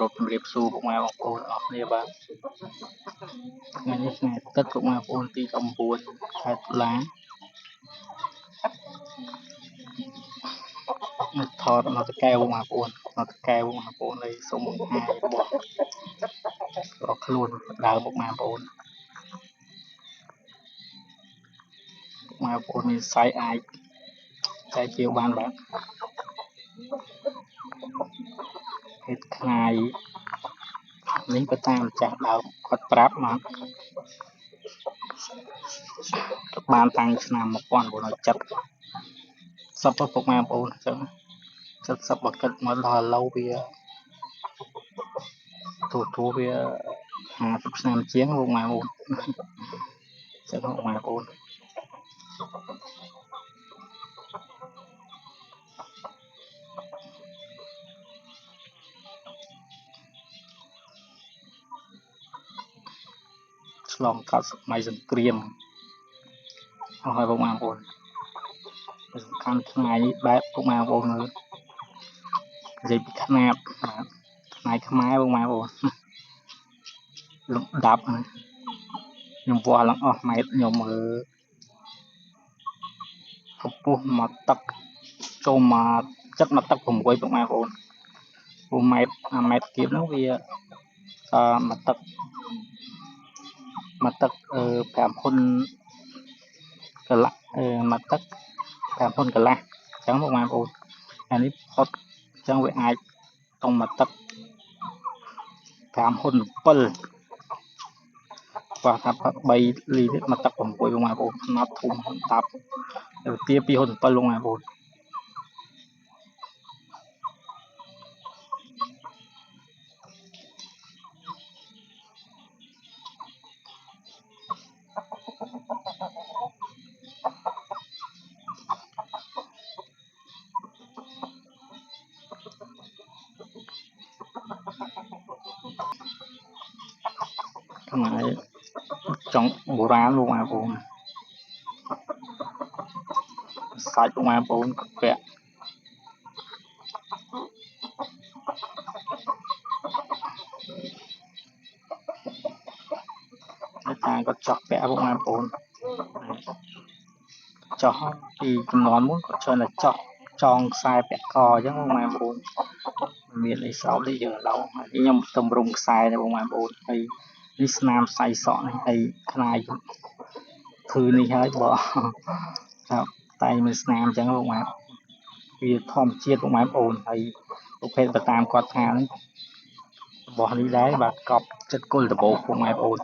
រកជំរាបសួរពុកម៉ែបងប្អូនអស់គ្នាបាទថ្ងៃនេះថ្ងៃទឹកពុកម៉ែបងប្អូនទី9ខែតុលាថតមកតកែវបងប្អូនមកតកែវបងប្អូនឲ្យសូមបង្ហាញរបស់របស់ខ្លួនដើមពុកម៉ែបងប្អូនមានសាយអាចតែជាបានបាទហេតុថ្ងៃនេះក៏តាមម្ចាស់ដើមគាត់ប្រាប់មកបានតាំងឆ្នាំ1970សពពុកម៉ែបងប្អូនអញ្ចឹង70បើគិតមកដល់ឥឡូវវាទូវា50ឆ្នាំជាងពុកម៉ែបងប្អូនចឹងពុកម៉ែបងប្អូនឆ្លងកាត់សម័យសង្គ្រាមអស់ហើយពុកម៉ែបងប្អូនសំខាន់ថ្ងៃនេះបែបពុកម៉ែបងប្អូននិយាយពីຂະຫນាតថ្ងៃខ្មែរពុកម៉ែបងប្អូនលំដាប់ខ្ញុំវាស់ឡើងអស់ម៉ែត្រខ្ញុំកម្ពស់មកទឹកចូលមកចិត្តមកទឹក6ពុកម៉ែបងប្អូនព្រោះម៉ែត្រគៀបហ្នឹងវាមកទឹក5ហ៊ុនកន្លះមកទឹក5ហ៊ុនកន្លះអញ្ចឹងពុកម៉ែបងប្អូនអានេះផុតអញ្ចឹងវាអាចតង់មកទឹក5ហ៊ុន7បាទថា3លីទៀតមកទឹក6បងប្អូនខ្នាតធំតាប់វា2ហ៊ុន7បងប្អូនខ្មែរចង់បុរាណបងប្អូនសាច់បងប្អូនក៏ពាក់តែគាត់ចោះពាក់បងប្អូនចោះពីចំនួនមុនគាត់ច្រើនតែចោះចងខ្សែពាក់កអញ្ចឹងបងប្អូនមានអីស្រោបនេះយើងឡងខ្ញុំតម្រង់ខ្សែទេបងប្អូនហើយនេះស្នាមសៃសក់នេះហើយខ្លាយគឺនេះហើយបើតែមានស្នាមអញ្ចឹងបងប្អូនវាធម្មជាតិបងប្អូនហើយប្រភេទទៅតាមគាត់ថាហ្នឹងរបស់នេះដែរបាទកប់ចិត្តគុលដបោកបងប្អូន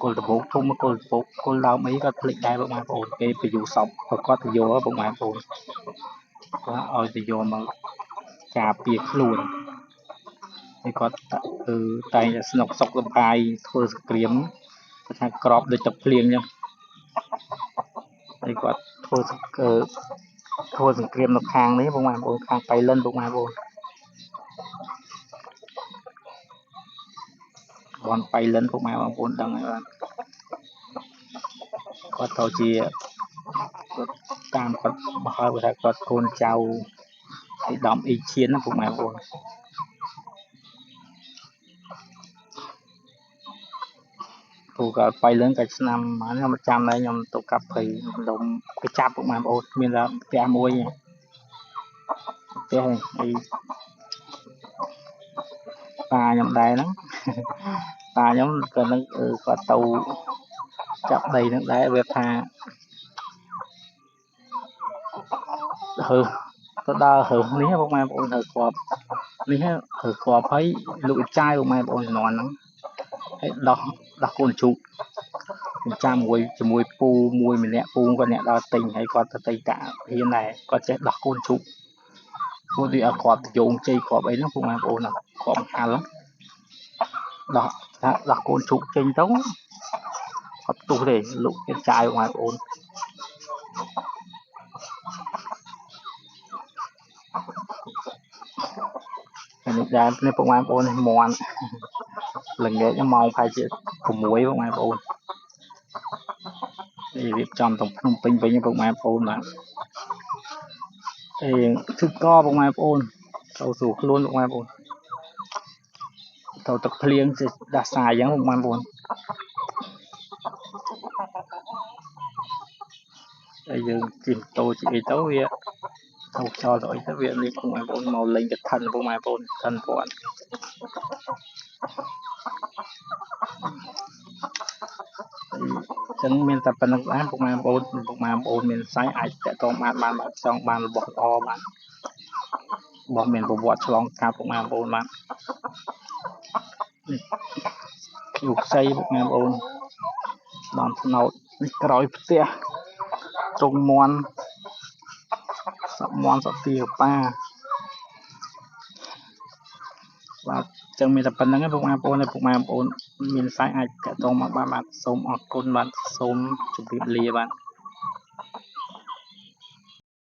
គុលដបោកធំគុលដើមអីគាត់ភ្លេចដែរបងប្អូនគេពយុសពគាត់ទៅយកបងប្អូនគាត់ឲ្យទៅយកមកការពារខ្លួនហើយគាត់តែងតែស្នុកសុកលំបាយធ្វើសង្គ្រាមគាត់ថាក្របដូចទឹកភ្លៀងអញ្ចឹងហើយគាត់ធ្វើសង្គ្រាមនៅខាងនេះបងប្អូនខាងបៃលិនបងប្អូនបនបៃលិនពុកម៉ែបងប្អូនដឹងហើយបាទគាត់ទៅជាតាមគាត់បោះឲ្យថាគាត់កូនចៅឯកឧត្តមអ៊ីឈៀនណាពុកម៉ែបងប្អូនពូក៏បៃលិនកាច់ឆ្នាំខ្ញុំចាំដែរខ្ញុំទៅកាប់ព្រៃដុំគេចាប់ពុកម៉ែបងប្អូនមានតែផ្ទះមួយផ្ទះអីតាខ្ញុំដែរហ្នឹងតាខ្ញុំក៏នឹងគាត់ទៅចាប់ដីហ្នឹងដែរវាថាទៅដើរហើនេះបងប្អូនហើគ្រាប់នេះហើគ្រាប់ហើយលោកចាយបងប្អូនជំនាន់ហ្នឹងហើយដោះកូនជូកចាំជាមួយពូមួយម្នាក់ពូគាត់អ្នកដើរទិញហើយគាត់ទៅតៃតាហ៊ានដែរគាត់ចេះដោះកូនជូកពួកវាគ្រាប់យោងជ័យគ្រាប់អីហ្នឹងបងប្អូនគ្រាប់ហាល់ដោះកូនជូកចេញទៅអត់ទុះទេលោកគេចាយបងប្អូននេះដែរនេះបងប្អូននេះមន់ល្ងាចម៉ោងប្រហែលជា6បងប្អូននេះរៀបចំទៅភ្នំពេញវិញបងប្អូនបាទគឺកបងប្អូនទៅស្រួលខ្លួនបងប្អូន tàu tập liêng thì đã xài giống một màn buồn bây giờ chìm tôi chỉ tấu việc thâu cho rồi cái việc này cũng màn buồn màu lên cái thân của màn buồn thân buồn chân miền tập bên ăn của màn buồn miền sai ai sẽ to bạn xong bạn bỏ o bạn bỏ miền bộ bọt xong cao của màn buồn bạn dục xây của màn buồn bạn nào rồi tia trùng mòn sọ tiêu pa và chẳng mình tập bênហ្នឹងพวกมาโอนមាន site អាចតាក់ទងមកបានសូមអរគុណបាទសូមជម្រាបលាបាទ